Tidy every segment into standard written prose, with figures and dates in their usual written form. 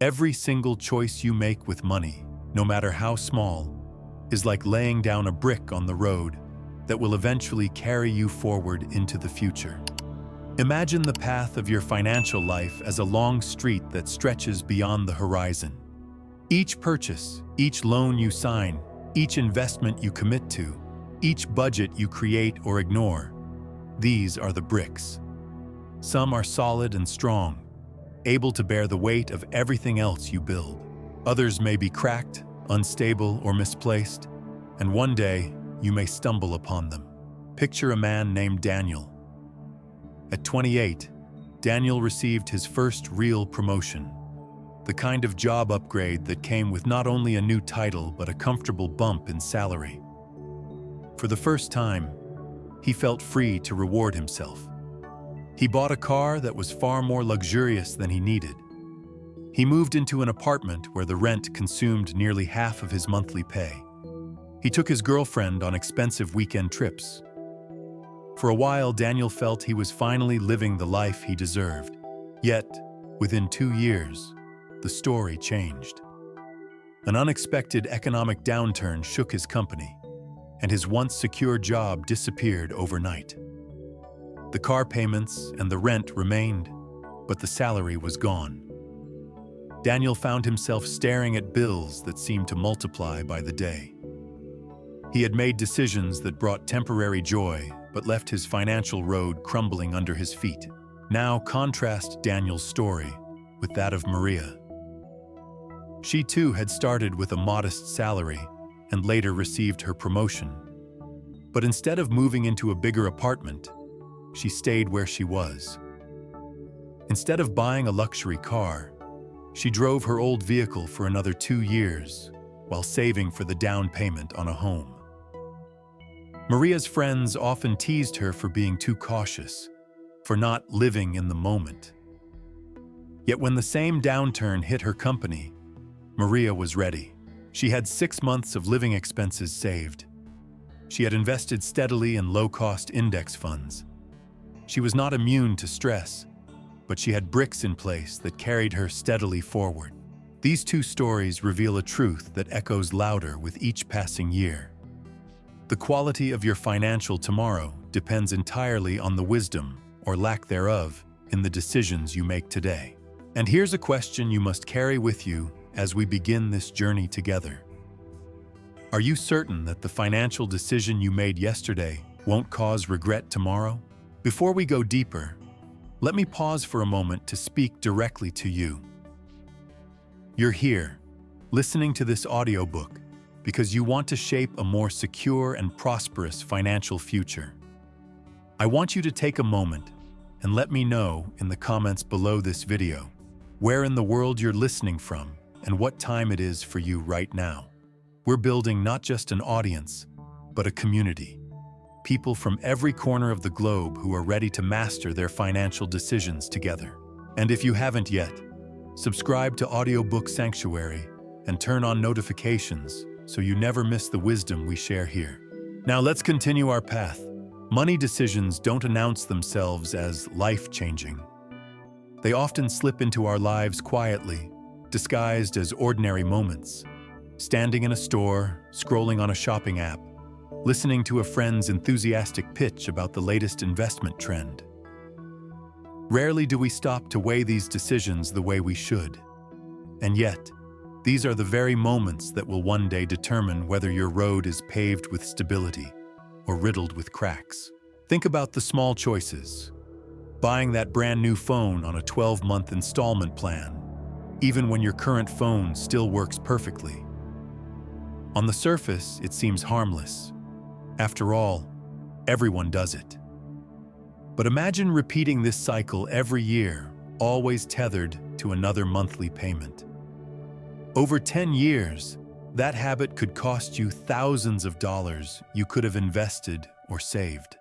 Every single choice you make with money, no matter how small, is like laying down a brick on the road that will eventually carry you forward into the future. Imagine the path of your financial life as a long street that stretches beyond the horizon. Each purchase, each loan you sign, each investment you commit to, each budget you create or ignore, these are the bricks. Some are solid and strong, able to bear the weight of everything else you build. Others may be cracked, unstable, or misplaced, and one day you may stumble upon them. Picture a man named Daniel. At 28, Daniel received his first real promotion, the kind of job upgrade that came with not only a new title but a comfortable bump in salary. For the first time, he felt free to reward himself. He bought a car that was far more luxurious than he needed. He moved into an apartment where the rent consumed nearly half of his monthly pay. He took his girlfriend on expensive weekend trips. For a while, Daniel felt he was finally living the life he deserved. Yet, within 2 years, the story changed. An unexpected economic downturn shook his company, and his once secure job disappeared overnight. The car payments and the rent remained, but the salary was gone. Daniel found himself staring at bills that seemed to multiply by the day. He had made decisions that brought temporary joy, but left his financial road crumbling under his feet. Now contrast Daniel's story with that of Maria. She too had started with a modest salary and later received her promotion. But instead of moving into a bigger apartment, she stayed where she was. Instead of buying a luxury car, she drove her old vehicle for another 2 years while saving for the down payment on a home. Maria's friends often teased her for being too cautious, for not living in the moment. Yet when the same downturn hit her company, Maria was ready. She had 6 months of living expenses saved. She had invested steadily in low-cost index funds. She was not immune to stress, but she had bricks in place that carried her steadily forward. These two stories reveal a truth that echoes louder with each passing year. The quality of your financial tomorrow depends entirely on the wisdom, or lack thereof, in the decisions you make today. And here's a question you must carry with you as we begin this journey together. Are you certain that the financial decision you made yesterday won't cause regret tomorrow? Before we go deeper, let me pause for a moment to speak directly to you. You're here, listening to this audiobook, because you want to shape a more secure and prosperous financial future. I want you to take a moment and let me know in the comments below this video where in the world you're listening from and what time it is for you right now. We're building not just an audience, but a community. People from every corner of the globe who are ready to master their financial decisions together. And if you haven't yet, subscribe to Audiobook Sanctuary and turn on notifications so you never miss the wisdom we share here. Now let's continue our path. Money decisions don't announce themselves as life-changing. They often slip into our lives quietly, disguised as ordinary moments. Standing in a store, scrolling on a shopping app, listening to a friend's enthusiastic pitch about the latest investment trend. Rarely do we stop to weigh these decisions the way we should. And yet, these are the very moments that will one day determine whether your road is paved with stability or riddled with cracks. Think about the small choices. Buying that brand new phone on a 12-month installment plan, even when your current phone still works perfectly. On the surface, it seems harmless. After all, everyone does it. But imagine repeating this cycle every year, always tethered to another monthly payment. Over 10 years, that habit could cost you thousands of dollars you could have invested or saved.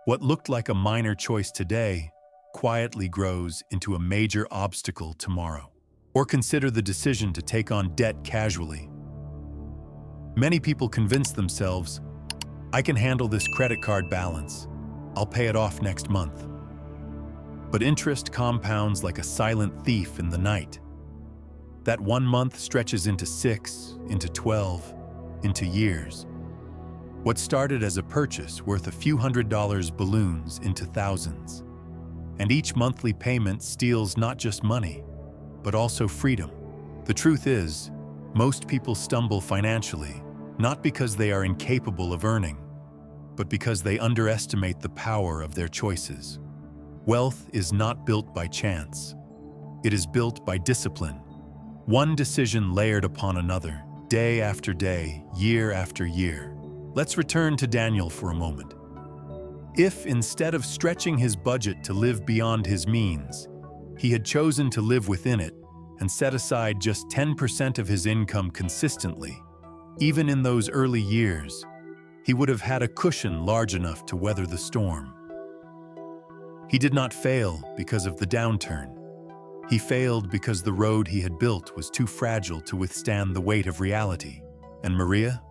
What looked like a minor choice today quietly grows into a major obstacle tomorrow. Or consider the decision to take on debt casually. Many people convince themselves, I can handle this credit card balance. I'll pay it off next month. But interest compounds like a silent thief in the night. That 1 month stretches into 6, into 12, into years. What started as a purchase worth a few $100s balloons into thousands. And each monthly payment steals not just money, but also freedom. The truth is, most people stumble financially, not because they are incapable of earning, but because they underestimate the power of their choices. Wealth is not built by chance. It is built by discipline. One decision layered upon another, day after day, year after year. Let's return to Daniel for a moment. If, instead of stretching his budget to live beyond his means, he had chosen to live within it and set aside just 10% of his income consistently, even in those early years, he would have had a cushion large enough to weather the storm. He did not fail because of the downturn. He failed because the road he had built was too fragile to withstand the weight of reality. And Maria?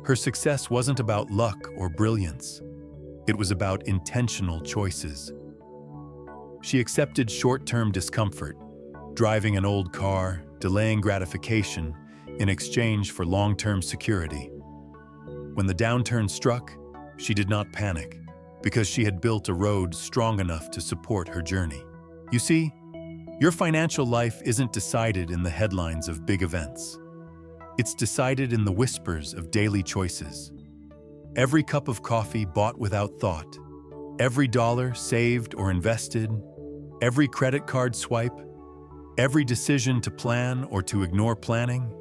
Her success wasn't about luck or brilliance. It was about intentional choices. She accepted short-term discomfort, driving an old car, delaying gratification in exchange for long-term security. When the downturn struck, she did not panic, because she had built a road strong enough to support her journey. You see, your financial life isn't decided in the headlines of big events. It's decided in the whispers of daily choices. Every cup of coffee bought without thought, every dollar saved or invested, every credit card swipe, every decision to plan or to ignore planning,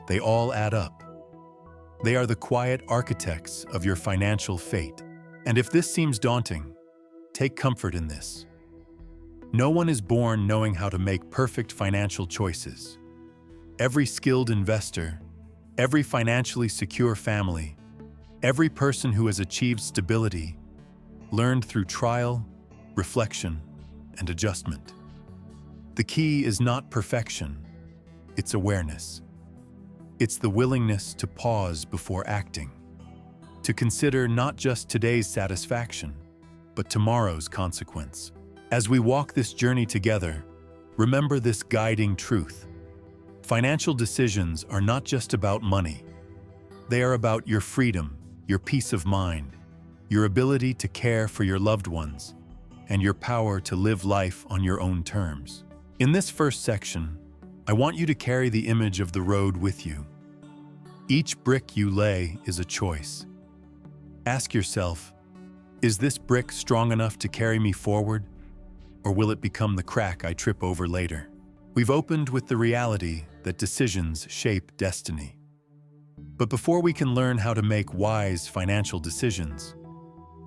they all add up. They are the quiet architects of your financial fate. And if this seems daunting, take comfort in this. No one is born knowing how to make perfect financial choices. Every skilled investor, every financially secure family, every person who has achieved stability, learned through trial, reflection, and adjustment. The key is not perfection, it's awareness. It's the willingness to pause before acting, to consider not just today's satisfaction, but tomorrow's consequence. As we walk this journey together, remember this guiding truth. Financial decisions are not just about money. They are about your freedom, your peace of mind, your ability to care for your loved ones, and your power to live life on your own terms. In this first section, I want you to carry the image of the road with you. Each brick you lay is a choice. Ask yourself, is this brick strong enough to carry me forward, or will it become the crack I trip over later? We've opened with the reality that decisions shape destiny. But before we can learn how to make wise financial decisions,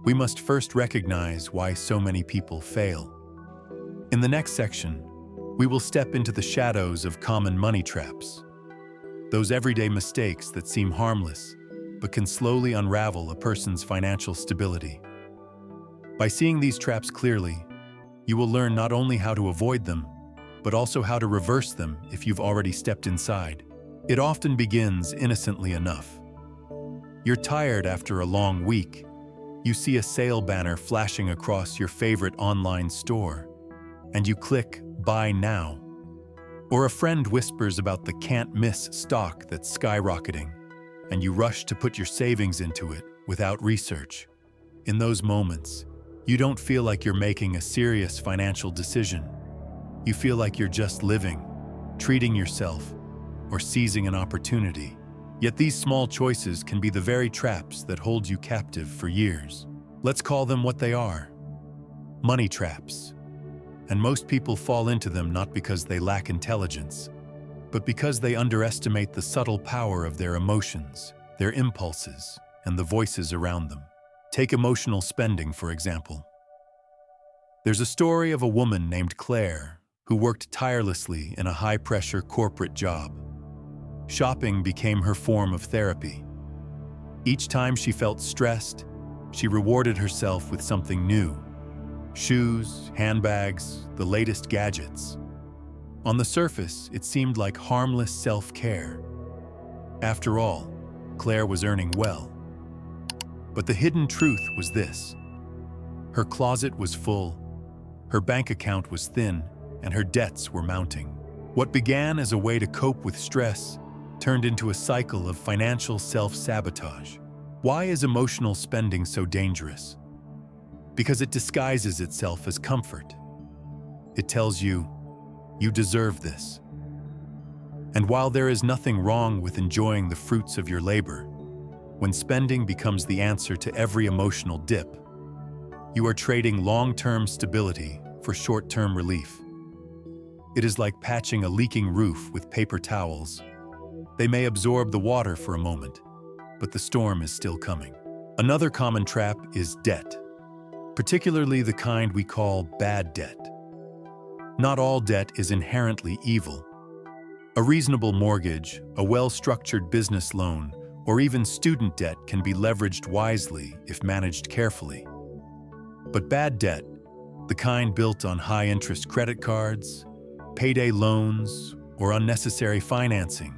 we must first recognize why so many people fail. In the next section, we will step into the shadows of common money traps, those everyday mistakes that seem harmless, but can slowly unravel a person's financial stability. By seeing these traps clearly, you will learn not only how to avoid them, but also how to reverse them if you've already stepped inside. It often begins innocently enough. You're tired after a long week. You see a sale banner flashing across your favorite online store, and you click Buy Now. Or a friend whispers about the can't-miss stock that's skyrocketing, and you rush to put your savings into it without research. In those moments, you don't feel like you're making a serious financial decision. You feel like you're just living, treating yourself, or seizing an opportunity. Yet these small choices can be the very traps that hold you captive for years. Let's call them what they are: money traps. And most people fall into them not because they lack intelligence, but because they underestimate the subtle power of their emotions, their impulses, and the voices around them. Take emotional spending, for example. There's a story of a woman named Claire who worked tirelessly in a high-pressure corporate job. Shopping became her form of therapy. Each time she felt stressed, she rewarded herself with something new: shoes, handbags, the latest gadgets. On the surface, it seemed like harmless self-care. After all, Claire was earning well. But the hidden truth was this: her closet was full, her bank account was thin, and her debts were mounting. What began as a way to cope with stress turned into a cycle of financial self-sabotage. Why is emotional spending so dangerous? Because it disguises itself as comfort. It tells you, you deserve this. And while there is nothing wrong with enjoying the fruits of your labor, when spending becomes the answer to every emotional dip, you are trading long-term stability for short-term relief. It is like patching a leaking roof with paper towels. They may absorb the water for a moment, but the storm is still coming. Another common trap is debt, particularly the kind we call bad debt. Not all debt is inherently evil. A reasonable mortgage, a well-structured business loan, or even student debt can be leveraged wisely if managed carefully. But bad debt, the kind built on high-interest credit cards, payday loans, or unnecessary financing,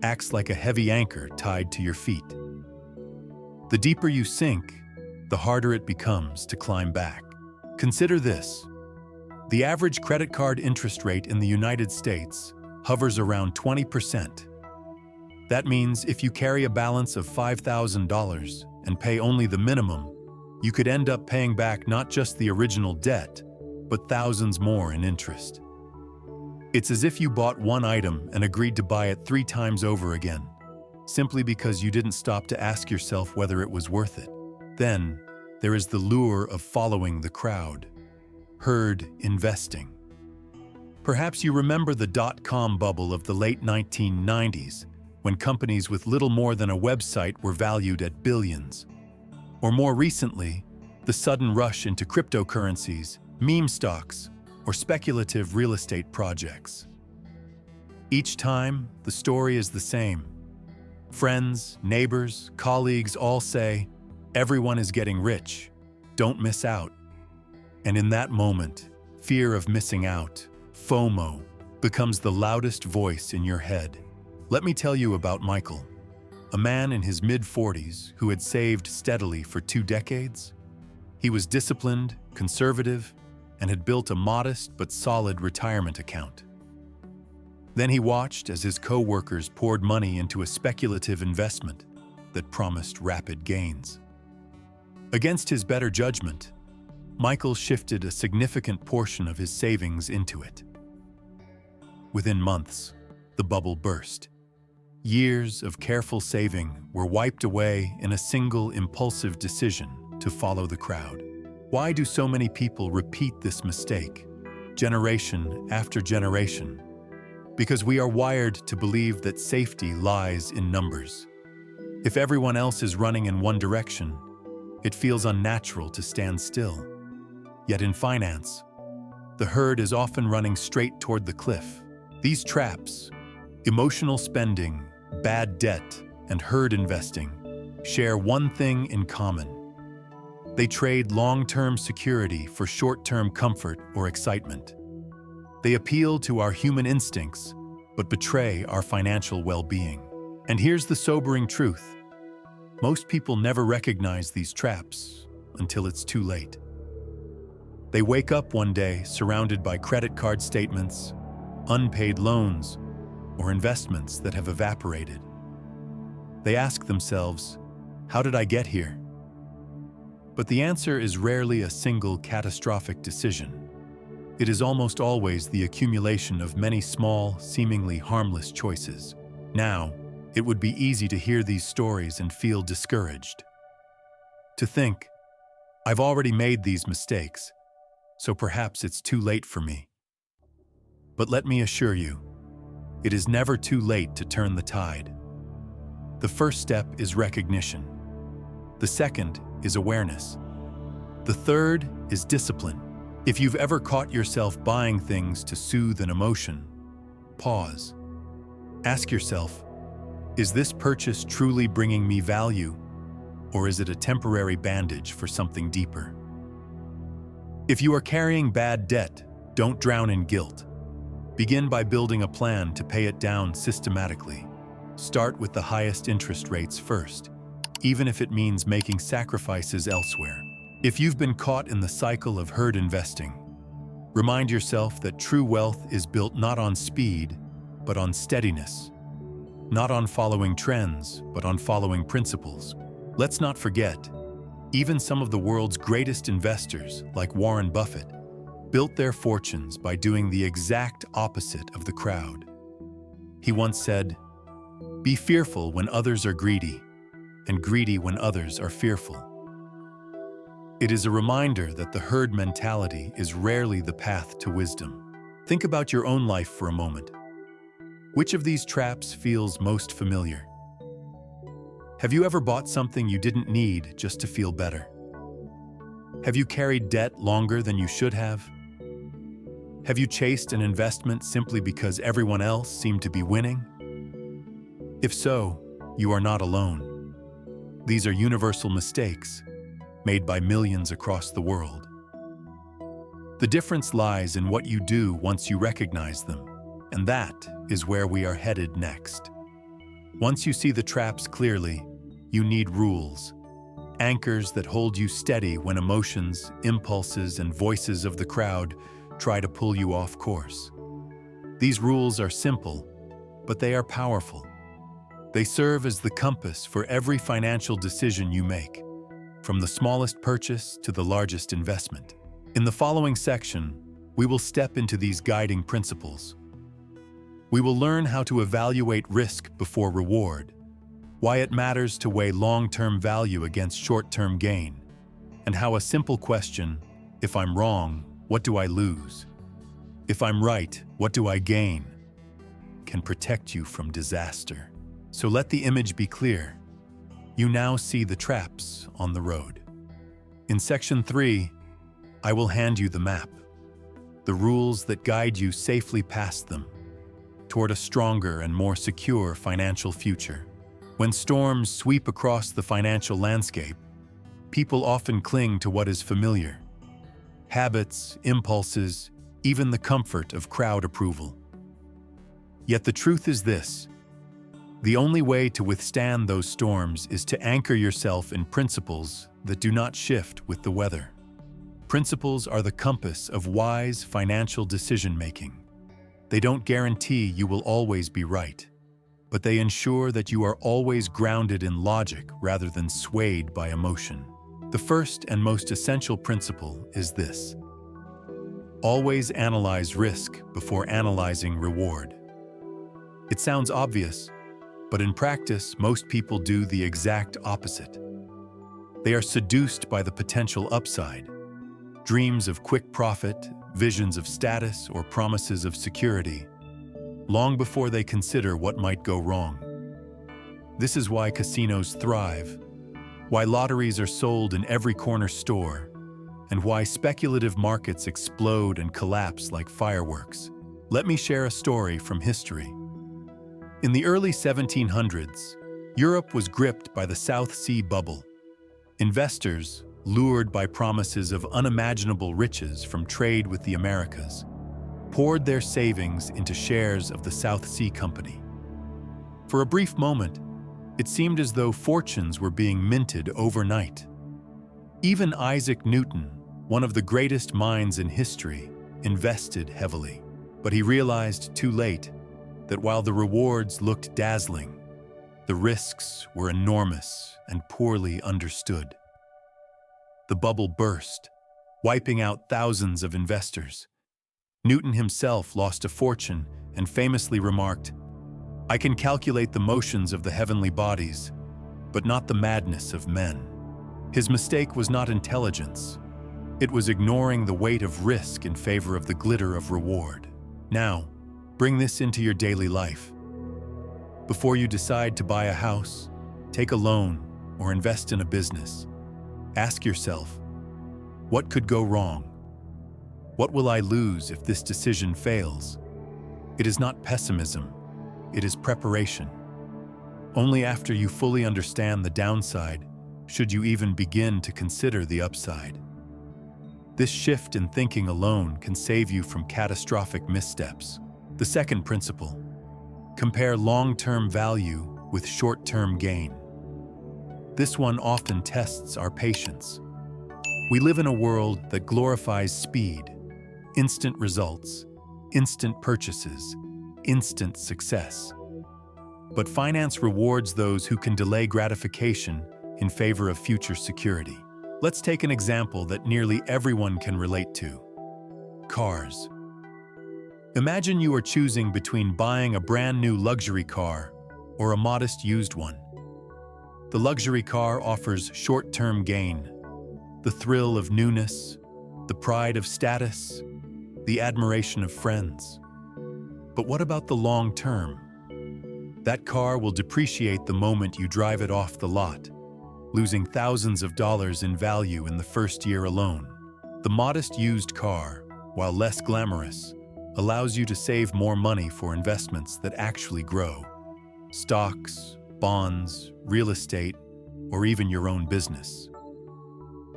acts like a heavy anchor tied to your feet. The deeper you sink, the harder it becomes to climb back. Consider this. The average credit card interest rate in the United States hovers around 20%. That means if you carry a balance of $5,000 and pay only the minimum, you could end up paying back not just the original debt, but thousands more in interest. It's as if you bought one item and agreed to buy it 3 times over again, simply because you didn't stop to ask yourself whether it was worth it. Then, there is the lure of following the crowd, herd investing. Perhaps you remember the dot-com bubble of the late 1990s, when companies with little more than a website were valued at billions. Or more recently, the sudden rush into cryptocurrencies, meme stocks, or speculative real estate projects. Each time, the story is the same. Friends, neighbors, colleagues all say, "Everyone is getting rich. Don't miss out." And in that moment, fear of missing out, FOMO, becomes the loudest voice in your head. Let me tell you about Michael, a man in his mid-40s who had saved steadily for 2 decades. He was disciplined, conservative, and had built a modest but solid retirement account. Then he watched as his co-workers poured money into a speculative investment that promised rapid gains. Against his better judgment, Michael shifted a significant portion of his savings into it. Within months, the bubble burst. Years of careful saving were wiped away in a single impulsive decision to follow the crowd. Why do so many people repeat this mistake, generation after generation? Because we are wired to believe that safety lies in numbers. If everyone else is running in one direction, it feels unnatural to stand still. Yet in finance, the herd is often running straight toward the cliff. These traps, emotional spending, bad debt, and herd investing, share one thing in common. They trade long-term security for short-term comfort or excitement. They appeal to our human instincts, but betray our financial well-being. And here's the sobering truth. Most people never recognize these traps until it's too late. They wake up one day surrounded by credit card statements, unpaid loans, or investments that have evaporated. They ask themselves, how did I get here? But the answer is rarely a single catastrophic decision. It is almost always the accumulation of many small, seemingly harmless choices. Now, it would be easy to hear these stories and feel discouraged. To think, I've already made these mistakes, so perhaps it's too late for me. But let me assure you, it is never too late to turn the tide. The first step is recognition. The second is awareness. The third is discipline. If you've ever caught yourself buying things to soothe an emotion, pause. Ask yourself, is this purchase truly bringing me value, or is it a temporary bandage for something deeper? If you are carrying bad debt, don't drown in guilt. Begin by building a plan to pay it down systematically. Start with the highest interest rates first, even if it means making sacrifices elsewhere. If you've been caught in the cycle of herd investing, Remind yourself that true wealth is built not on speed, but on steadiness. Not on following trends, but on following principles. Let's not forget, even some of the world's greatest investors, like Warren Buffett, built their fortunes by doing the exact opposite of the crowd. He once said, "Be fearful when others are greedy, and greedy when others are fearful." It is a reminder that the herd mentality is rarely the path to wisdom. Think about your own life for a moment. Which of these traps feels most familiar? Have you ever bought something you didn't need just to feel better? Have you carried debt longer than you should have? Have you chased an investment simply because everyone else seemed to be winning? If so, you are not alone. These are universal mistakes made by millions across the world. The difference lies in what you do once you recognize them, and that is where we are headed next. Once you see the traps clearly, you need rules, anchors that hold you steady when emotions, impulses, and voices of the crowd try to pull you off course. These rules are simple, but they are powerful. They serve as the compass for every financial decision you make, from the smallest purchase to the largest investment. In the following section, we will step into these guiding principles. We will learn how to evaluate risk before reward, why it matters to weigh long-term value against short-term gain, and how a simple question, "If I'm wrong, what do I lose? If I'm right, what do I gain?" can protect you from disaster. So let the image be clear. You now see the traps on the road. In Section 3, I will hand you the map, the rules that guide you safely past them, toward a stronger and more secure financial future. When storms sweep across the financial landscape, people often cling to what is familiar. Habits, impulses, even the comfort of crowd approval. Yet the truth is this: the only way to withstand those storms is to anchor yourself in principles that do not shift with the weather. Principles are the compass of wise financial decision-making. They don't guarantee you will always be right, but they ensure that you are always grounded in logic rather than swayed by emotion. The first and most essential principle is this: always analyze risk before analyzing reward. It sounds obvious, but in practice, most people do the exact opposite. They are seduced by the potential upside, dreams of quick profit, visions of status, or promises of security, long before they consider what might go wrong. This is why casinos thrive, why lotteries are sold in every corner store, and why speculative markets explode and collapse like fireworks. Let me share a story from history. In the early 1700s, Europe was gripped by the South Sea bubble. Investors, lured by promises of unimaginable riches from trade with the Americas, poured their savings into shares of the South Sea Company. For a brief moment, it seemed as though fortunes were being minted overnight. Even Isaac Newton, one of the greatest minds in history, invested heavily. But he realized too late that while the rewards looked dazzling, the risks were enormous and poorly understood. The bubble burst, wiping out thousands of investors. Newton himself lost a fortune and famously remarked, "I can calculate the motions of the heavenly bodies, but not the madness of men." His mistake was not intelligence. It was ignoring the weight of risk in favor of the glitter of reward. Now, bring this into your daily life. Before you decide to buy a house, take a loan, or invest in a business, ask yourself, what could go wrong? What will I lose if this decision fails? It is not pessimism, it is preparation. Only after you fully understand the downside should you even begin to consider the upside. This shift in thinking alone can save you from catastrophic missteps. The second principle: compare long-term value with short-term gain. This one often tests our patience. We live in a world that glorifies speed, instant results, instant purchases, instant success. But finance rewards those who can delay gratification in favor of future security. Let's take an example that nearly everyone can relate to: cars. Imagine you are choosing between buying a brand new luxury car or a modest used one. The luxury car offers short-term gain, the thrill of newness, the pride of status, the admiration of friends. But what about the long term? That car will depreciate the moment you drive it off the lot, losing thousands of dollars in value in the first year alone. The modest used car, while less glamorous, allows you to save more money for investments that actually grow: stocks, bonds, real estate, or even your own business.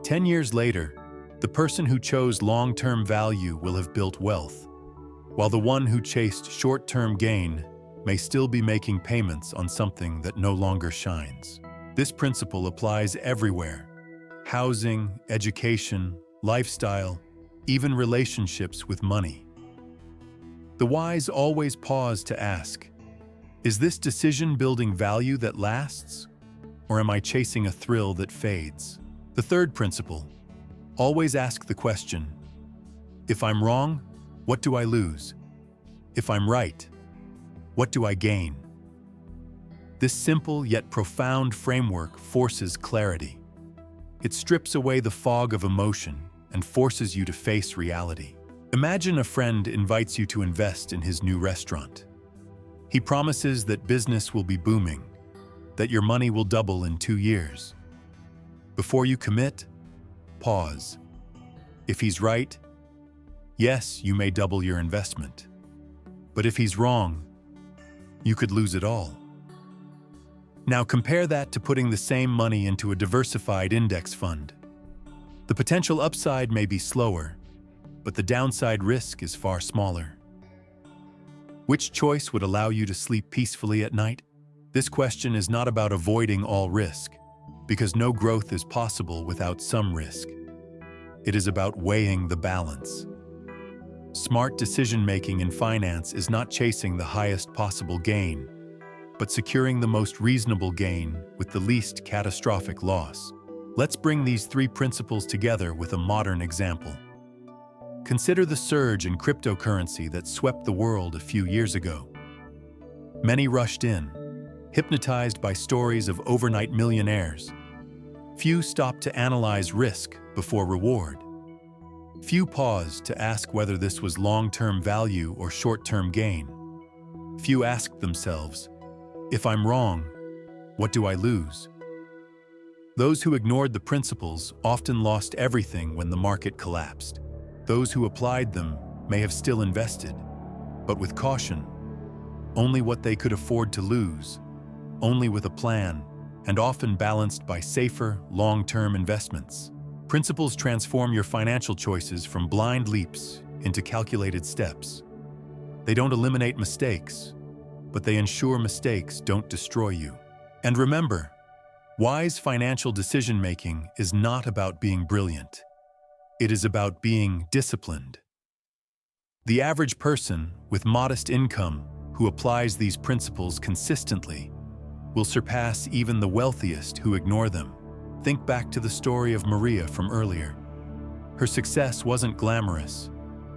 10 years later, the person who chose long-term value will have built wealth, while the one who chased short-term gain may still be making payments on something that no longer shines. This principle applies everywhere: housing, education, lifestyle, even relationships with money. The wise always pause to ask, is this decision building value that lasts, or am I chasing a thrill that fades? The third principle: always ask the question, if I'm wrong, what do I lose? If I'm right, what do I gain? This simple yet profound framework forces clarity. It strips away the fog of emotion and forces you to face reality. Imagine a friend invites you to invest in his new restaurant. He promises that business will be booming, that your money will double in 2 years. Before you commit, pause. If he's right, yes, you may double your investment. But if he's wrong, you could lose it all. Now compare that to putting the same money into a diversified index fund. The potential upside may be slower, but the downside risk is far smaller. Which choice would allow you to sleep peacefully at night? This question is not about avoiding all risk, because no growth is possible without some risk. It is about weighing the balance. Smart decision-making in finance is not chasing the highest possible gain, but securing the most reasonable gain with the least catastrophic loss. Let's bring these 3 principles together with a modern example. Consider the surge in cryptocurrency that swept the world a few years ago. Many rushed in, hypnotized by stories of overnight millionaires. Few stopped to analyze risk before reward. Few paused to ask whether this was long-term value or short-term gain. Few asked themselves, if I'm wrong, what do I lose? Those who ignored the principles often lost everything when the market collapsed. Those who applied them may have still invested, but with caution, only what they could afford to lose, only with a plan, and often balanced by safer, long-term investments. Principles transform your financial choices from blind leaps into calculated steps. They don't eliminate mistakes, but they ensure mistakes don't destroy you. And remember, wise financial decision-making is not about being brilliant. It is about being disciplined. The average person with modest income who applies these principles consistently will surpass even the wealthiest who ignore them. Think back to the story of Maria from earlier. Her success wasn't glamorous,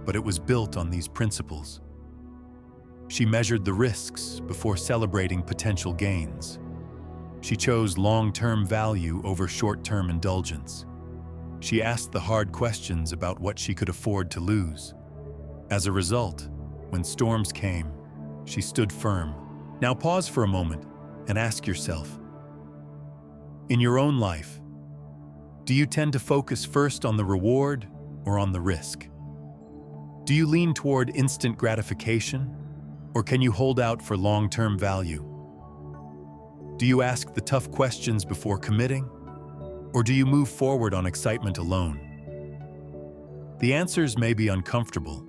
but it was built on these principles. She measured the risks before celebrating potential gains. She chose long-term value over short-term indulgence. She asked the hard questions about what she could afford to lose. As a result, when storms came, she stood firm. Now pause for a moment and ask yourself, in your own life, do you tend to focus first on the reward or on the risk? Do you lean toward instant gratification, or can you hold out for long-term value? Do you ask the tough questions before committing, or do you move forward on excitement alone? The answers may be uncomfortable,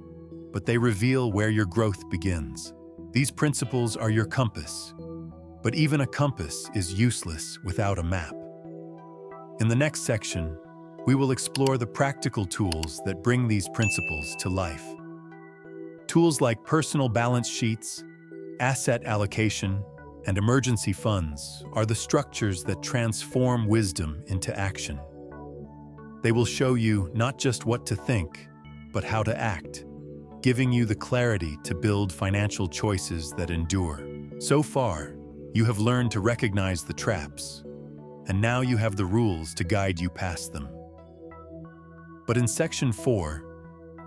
but they reveal where your growth begins. These principles are your compass, but even a compass is useless without a map. In the next section, we will explore the practical tools that bring these principles to life. Tools like personal balance sheets, asset allocation, and emergency funds are the structures that transform wisdom into action. They will show you not just what to think, but how to act, giving you the clarity to build financial choices that endure. So far, you have learned to recognize the traps, and now you have the rules to guide you past them. But in Section 4,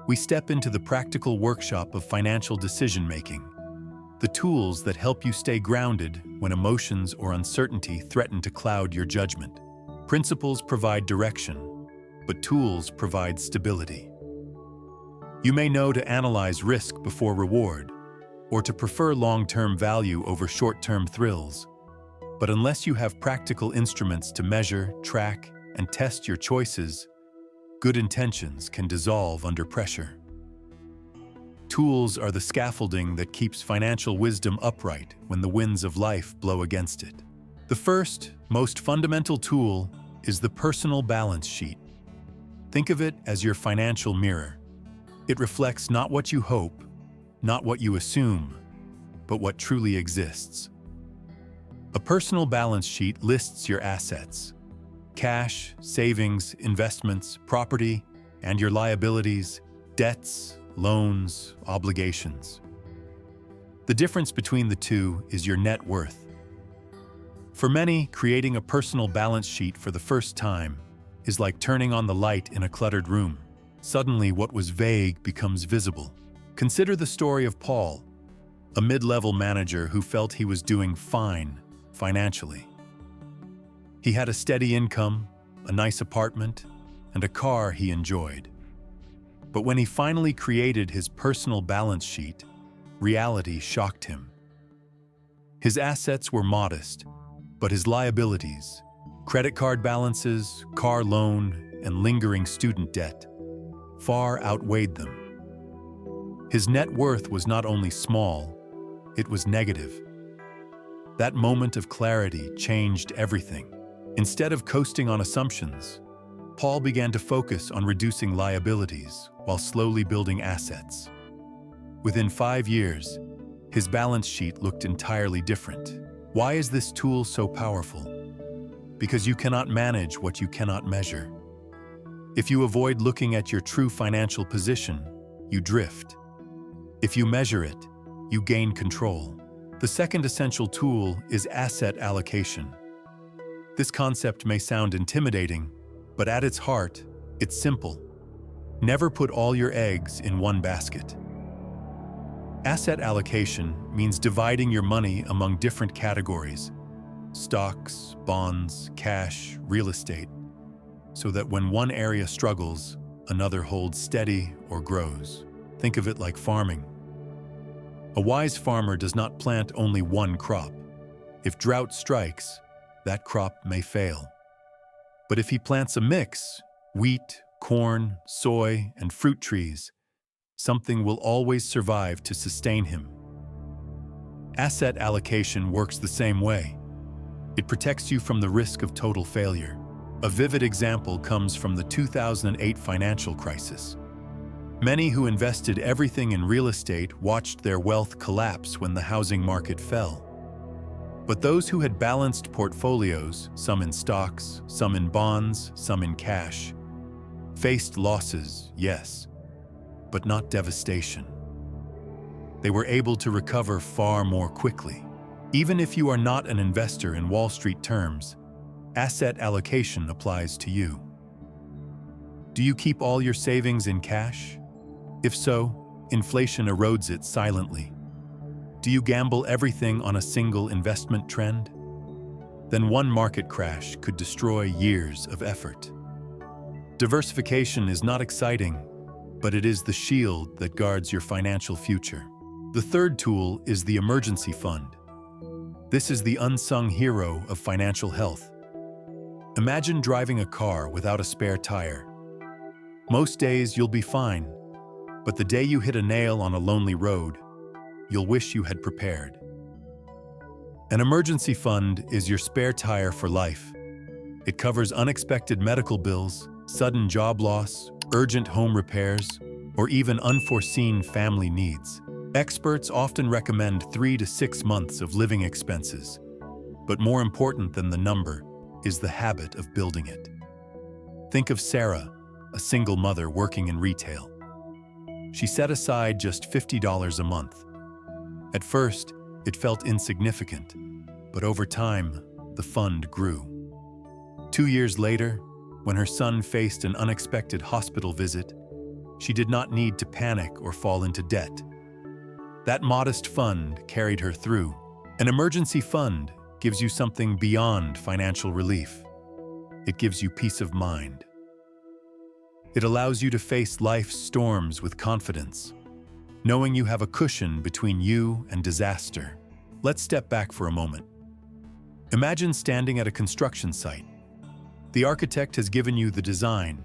we step into the practical workshop of financial decision-making, the tools that help you stay grounded when emotions or uncertainty threaten to cloud your judgment. Principles provide direction, but tools provide stability. You may know to analyze risk before reward, or to prefer long-term value over short-term thrills, but unless you have practical instruments to measure, track, and test your choices, good intentions can dissolve under pressure. Tools are the scaffolding that keeps financial wisdom upright when the winds of life blow against it. The first, most fundamental tool is the personal balance sheet. Think of it as your financial mirror. It reflects not what you hope, not what you assume, but what truly exists. A personal balance sheet lists your assets, cash, savings, investments, property, and your liabilities, debts, loans, obligations. The difference between the two is your net worth. For many, creating a personal balance sheet for the first time is like turning on the light in a cluttered room. Suddenly, what was vague becomes visible. Consider the story of Paul, a mid-level manager who felt he was doing fine financially. He had a steady income, a nice apartment, and a car he enjoyed. But when he finally created his personal balance sheet, reality shocked him. His assets were modest, but his liabilities, credit card balances, car loan, and lingering student debt, far outweighed them. His net worth was not only small, it was negative. That moment of clarity changed everything. Instead of coasting on assumptions, Paul began to focus on reducing liabilities while slowly building assets. Within 5 years, his balance sheet looked entirely different. Why is this tool so powerful? Because you cannot manage what you cannot measure. If you avoid looking at your true financial position, you drift. If you measure it, you gain control. The second essential tool is asset allocation. This concept may sound intimidating, but at its heart, it's simple. Never put all your eggs in one basket. Asset allocation means dividing your money among different categories: stocks, bonds, cash, real estate, so that when one area struggles, another holds steady or grows. Think of it like farming. A wise farmer does not plant only one crop. If drought strikes, that crop may fail. But if he plants a mix, wheat, corn, soy, and fruit trees, something will always survive to sustain him. Asset allocation works the same way. It protects you from the risk of total failure. A vivid example comes from the 2008 financial crisis. Many who invested everything in real estate watched their wealth collapse when the housing market fell. But those who had balanced portfolios, some in stocks, some in bonds, some in cash, faced losses, yes, but not devastation. They were able to recover far more quickly. Even if you are not an investor in Wall Street terms, asset allocation applies to you. Do you keep all your savings in cash? If so, inflation erodes it silently. Do you gamble everything on a single investment trend? Then one market crash could destroy years of effort. Diversification is not exciting, but it is the shield that guards your financial future. The third tool is the emergency fund. This is the unsung hero of financial health. Imagine driving a car without a spare tire. Most days you'll be fine, but the day you hit a nail on a lonely road, you'll wish you had prepared. An emergency fund is your spare tire for life. It covers unexpected medical bills, sudden job loss, urgent home repairs, or even unforeseen family needs. Experts often recommend 3 to 6 months of living expenses, but more important than the number is the habit of building it. Think of Sarah, a single mother working in retail. She set aside just $50 a month. At first, it felt insignificant, but over time, the fund grew. 2 years later, when her son faced an unexpected hospital visit, she did not need to panic or fall into debt. That modest fund carried her through. An emergency fund gives you something beyond financial relief. It gives you peace of mind. It allows you to face life's storms with confidence, knowing you have a cushion between you and disaster. Let's step back for a moment. Imagine standing at a construction site. The architect has given you the design,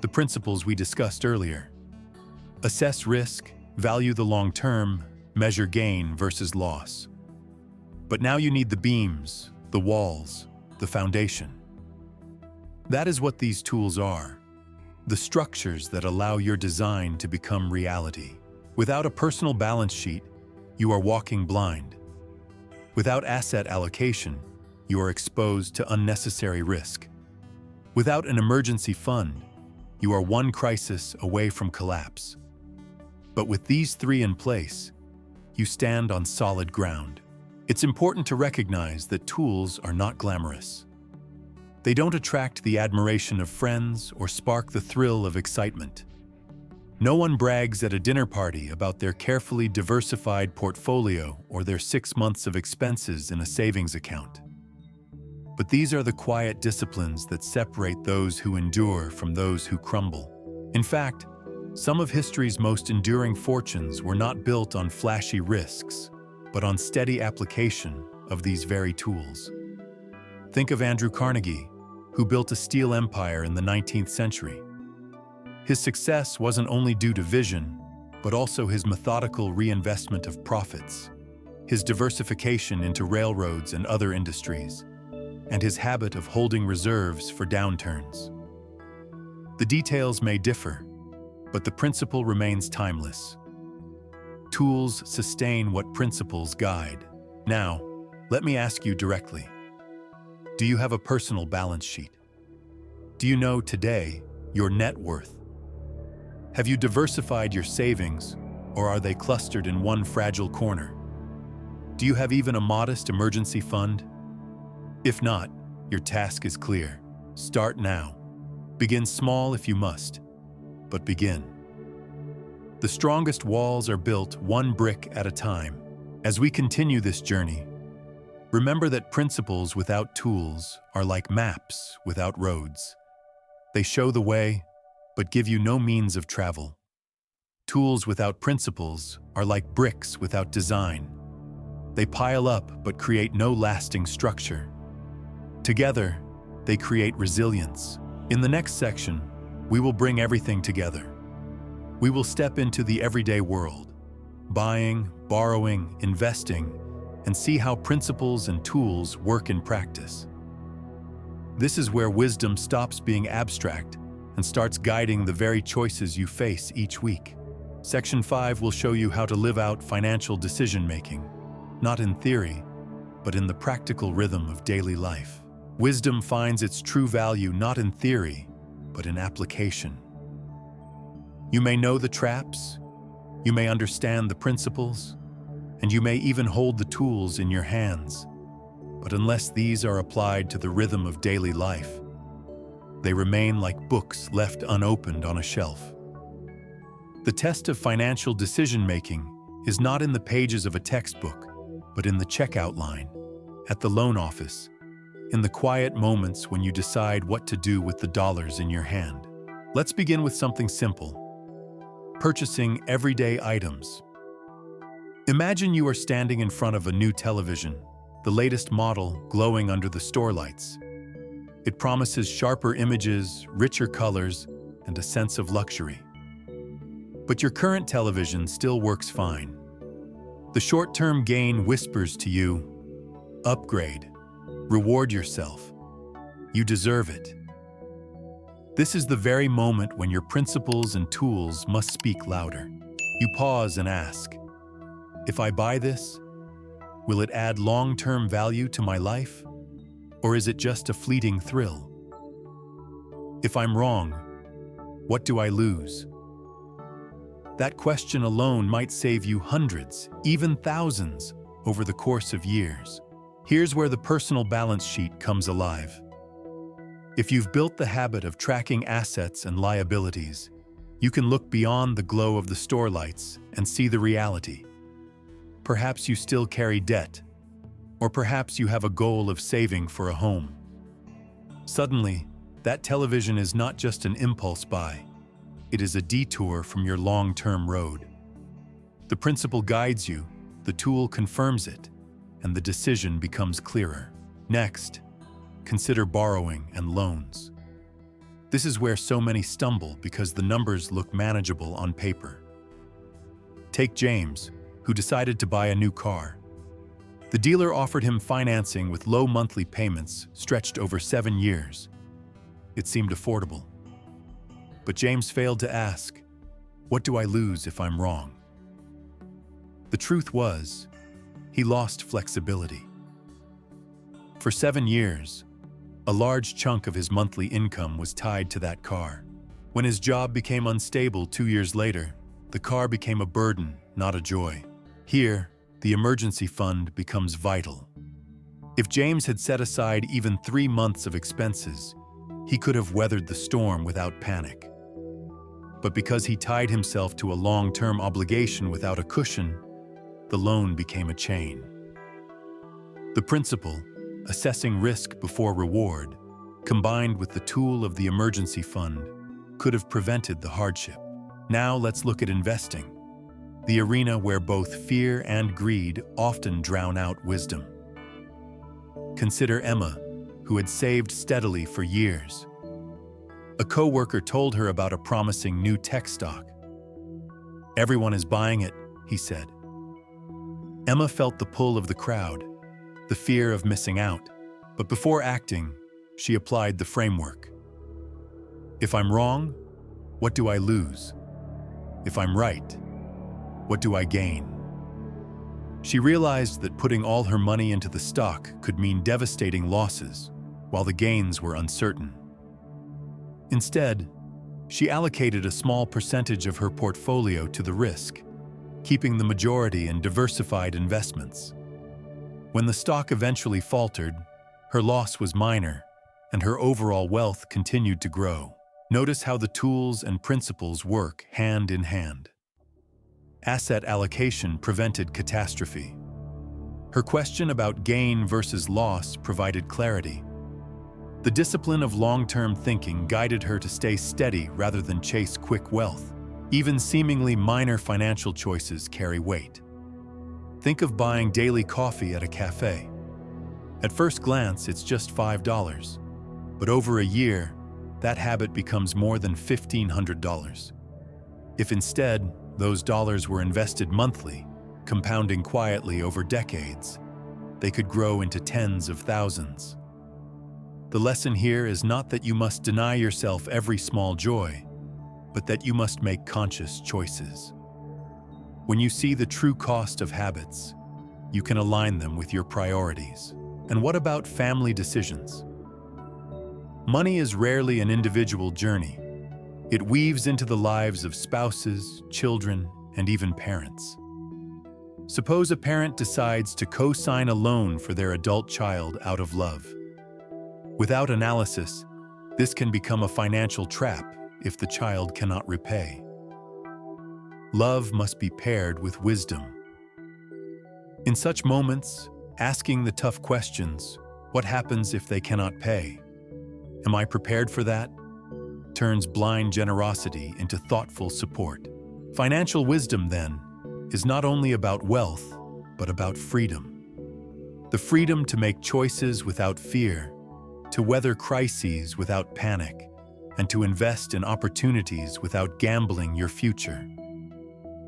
the principles we discussed earlier. Assess risk, value the long term, measure gain versus loss. But now you need the beams, the walls, the foundation. That is what these tools are, the structures that allow your design to become reality. Without a personal balance sheet, you are walking blind. Without asset allocation, you are exposed to unnecessary risk. Without an emergency fund, you are one crisis away from collapse. But with these three in place, you stand on solid ground. It's important to recognize that tools are not glamorous. They don't attract the admiration of friends or spark the thrill of excitement. No one brags at a dinner party about their carefully diversified portfolio or their 6 months of expenses in a savings account. But these are the quiet disciplines that separate those who endure from those who crumble. In fact, some of history's most enduring fortunes were not built on flashy risks, but on steady application of these very tools. Think of Andrew Carnegie, who built a steel empire in the 19th century. His success wasn't only due to vision, but also his methodical reinvestment of profits, his diversification into railroads and other industries, and his habit of holding reserves for downturns. The details may differ, but the principle remains timeless. Tools sustain what principles guide. Now, let me ask you directly. Do you have a personal balance sheet? Do you know today your net worth? Have you diversified your savings, or are they clustered in one fragile corner? Do you have even a modest emergency fund? If not, your task is clear. Start now. Begin small if you must, but begin. The strongest walls are built one brick at a time. As we continue this journey, remember that principles without tools are like maps without roads. They show the way, but give you no means of travel. Tools without principles are like bricks without design. They pile up but create no lasting structure. Together, they create resilience. In the next section, we will bring everything together. We will step into the everyday world, buying, borrowing, investing, and see how principles and tools work in practice. This is where wisdom stops being abstract and starts guiding the very choices you face each week. Section 5 will show you how to live out financial decision-making, not in theory, but in the practical rhythm of daily life. Wisdom finds its true value not in theory, but in application. You may know the traps, you may understand the principles, and you may even hold the tools in your hands. But unless these are applied to the rhythm of daily life, they remain like books left unopened on a shelf. The test of financial decision-making is not in the pages of a textbook, but in the checkout line, at the loan office, in the quiet moments when you decide what to do with the dollars in your hand. Let's begin with something simple: purchasing everyday items. Imagine you are standing in front of a new television, the latest model glowing under the store lights. It promises sharper images, richer colors, and a sense of luxury. But your current television still works fine. The short-term gain whispers to you, "Upgrade. Reward yourself. You deserve it." This is the very moment when your principles and tools must speak louder. You pause and ask, if I buy this, will it add long-term value to my life? Or is it just a fleeting thrill? If I'm wrong, what do I lose? That question alone might save you hundreds, even thousands, over the course of years. Here's where the personal balance sheet comes alive. If you've built the habit of tracking assets and liabilities, you can look beyond the glow of the store lights and see the reality. Perhaps you still carry debt, or perhaps you have a goal of saving for a home. Suddenly, that television is not just an impulse buy. It is a detour from your long-term road. The principle guides you, the tool confirms it, and the decision becomes clearer. Next, consider borrowing and loans. This is where so many stumble because the numbers look manageable on paper. Take James, who decided to buy a new car. The dealer offered him financing with low monthly payments stretched over 7 years. It seemed affordable. But James failed to ask, what do I lose if I'm wrong? The truth was, he lost flexibility. For 7 years, a large chunk of his monthly income was tied to that car. When his job became unstable 2 years later, the car became a burden, not a joy. Here, the emergency fund becomes vital. If James had set aside even 3 months of expenses, he could have weathered the storm without panic. But because he tied himself to a long-term obligation without a cushion, the loan became a chain. The principle, assessing risk before reward, combined with the tool of the emergency fund, could have prevented the hardship. Now let's look at investing, the arena where both fear and greed often drown out wisdom. Consider Emma, who had saved steadily for years. A coworker told her about a promising new tech stock. "Everyone is buying it," he said. Emma felt the pull of the crowd, the fear of missing out. But before acting, she applied the framework. If I'm wrong, what do I lose? If I'm right, what do I gain? She realized that putting all her money into the stock could mean devastating losses, while the gains were uncertain. Instead, she allocated a small percentage of her portfolio to the risk, keeping the majority in diversified investments. When the stock eventually faltered, her loss was minor, and her overall wealth continued to grow. Notice how the tools and principles work hand in hand. Asset allocation prevented catastrophe. Her question about gain versus loss provided clarity. The discipline of long-term thinking guided her to stay steady rather than chase quick wealth. Even seemingly minor financial choices carry weight. Think of buying daily coffee at a cafe. At first glance, it's just $5, but over a year, that habit becomes more than $1,500. If instead, those dollars were invested monthly, compounding quietly over decades, they could grow into tens of thousands. The lesson here is not that you must deny yourself every small joy, but that you must make conscious choices. When you see the true cost of habits, you can align them with your priorities. And what about family decisions? Money is rarely an individual journey. It weaves into the lives of spouses, children, and even parents. Suppose a parent decides to co-sign a loan for their adult child out of love. Without analysis, this can become a financial trap if the child cannot repay. Love must be paired with wisdom. In such moments, asking the tough questions, what happens if they cannot pay? Am I prepared for that? Turns blind generosity into thoughtful support. Financial wisdom, then, is not only about wealth, but about freedom. The freedom to make choices without fear, to weather crises without panic, and to invest in opportunities without gambling your future.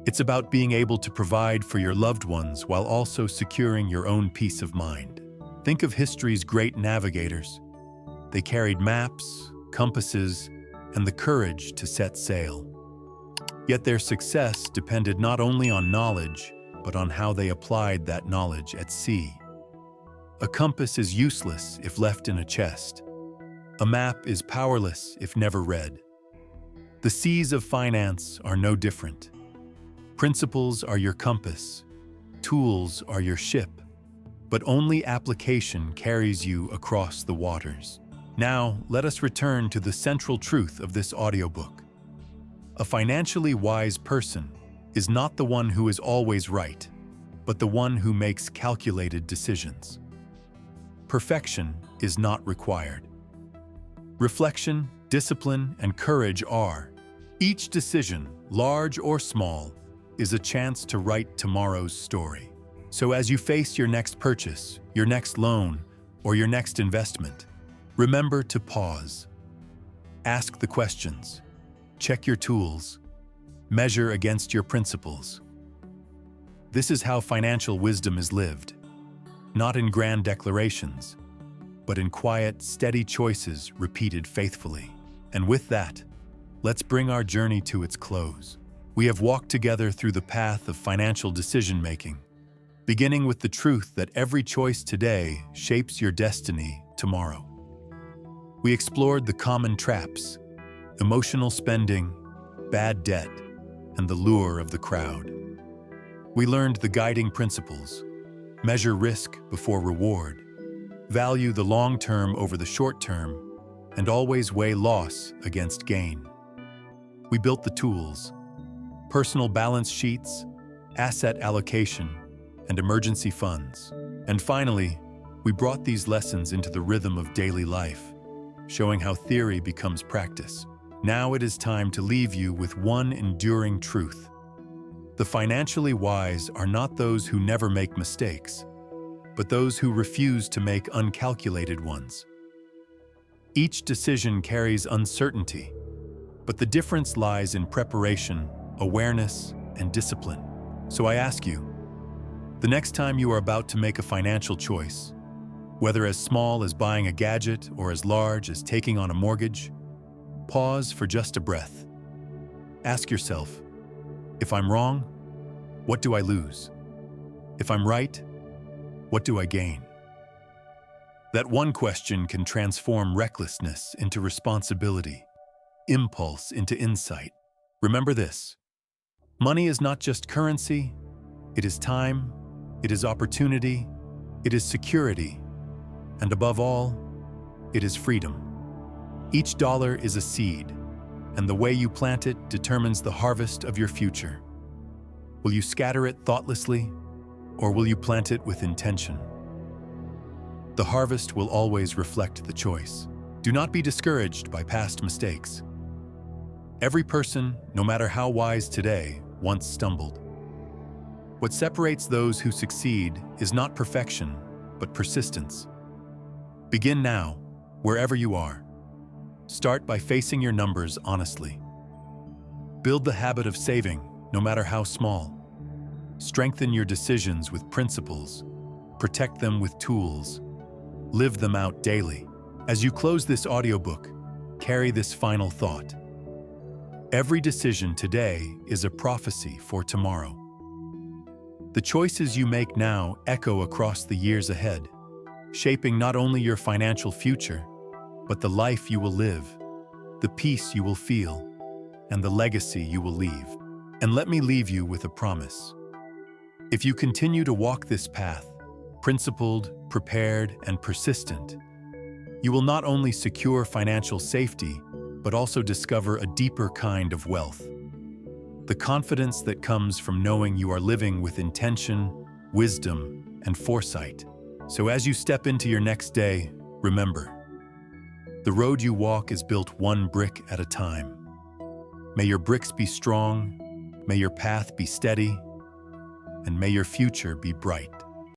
It's about being able to provide for your loved ones while also securing your own peace of mind. Think of history's great navigators. They carried maps, compasses, and the courage to set sail. Yet their success depended not only on knowledge, but on how they applied that knowledge at sea. A compass is useless if left in a chest. A map is powerless if never read. The seas of finance are no different. Principles are your compass. Tools are your ship. But only application carries you across the waters. Now, let us return to the central truth of this audiobook. A financially wise person is not the one who is always right, but the one who makes calculated decisions. Perfection is not required. Reflection, discipline, and courage are. Each decision, large or small, is a chance to write tomorrow's story. So as you face your next purchase, your next loan, or your next investment, remember to pause. Ask the questions. Check your tools. Measure against your principles. This is how financial wisdom is lived, not in grand declarations, but in quiet, steady choices repeated faithfully. And with that, let's bring our journey to its close. We have walked together through the path of financial decision-making, beginning with the truth that every choice today shapes your destiny tomorrow. We explored the common traps, emotional spending, bad debt, and the lure of the crowd. We learned the guiding principles: measure risk before reward, value the long term over the short term, and always weigh loss against gain. We built the tools: personal balance sheets, asset allocation, and emergency funds. And finally, we brought these lessons into the rhythm of daily life, showing how theory becomes practice. Now it is time to leave you with one enduring truth. The financially wise are not those who never make mistakes, but those who refuse to make uncalculated ones. Each decision carries uncertainty, but the difference lies in preparation, awareness, and discipline. So I ask you, the next time you are about to make a financial choice, whether as small as buying a gadget or as large as taking on a mortgage, pause for just a breath. Ask yourself, if I'm wrong, what do I lose? If I'm right, what do I gain? That one question can transform recklessness into responsibility, impulse into insight. Remember this: money is not just currency, it is time, it is opportunity, it is security, and above all, it is freedom. Each dollar is a seed, and the way you plant it determines the harvest of your future. Will you scatter it thoughtlessly, or will you plant it with intention? The harvest will always reflect the choice. Do not be discouraged by past mistakes. Every person, no matter how wise today, once stumbled. What separates those who succeed is not perfection, but persistence. Begin now, wherever you are. Start by facing your numbers honestly. Build the habit of saving, no matter how small. Strengthen your decisions with principles. Protect them with tools. Live them out daily. As you close this audiobook, carry this final thought. Every decision today is a prophecy for tomorrow. The choices you make now echo across the years ahead, shaping not only your financial future, but the life you will live, the peace you will feel, and the legacy you will leave. And let me leave you with a promise. If you continue to walk this path, principled, prepared, and persistent, you will not only secure financial safety, but also discover a deeper kind of wealth. The confidence that comes from knowing you are living with intention, wisdom, and foresight. So as you step into your next day, remember, the road you walk is built one brick at a time. May your bricks be strong, may your path be steady, and may your future be bright.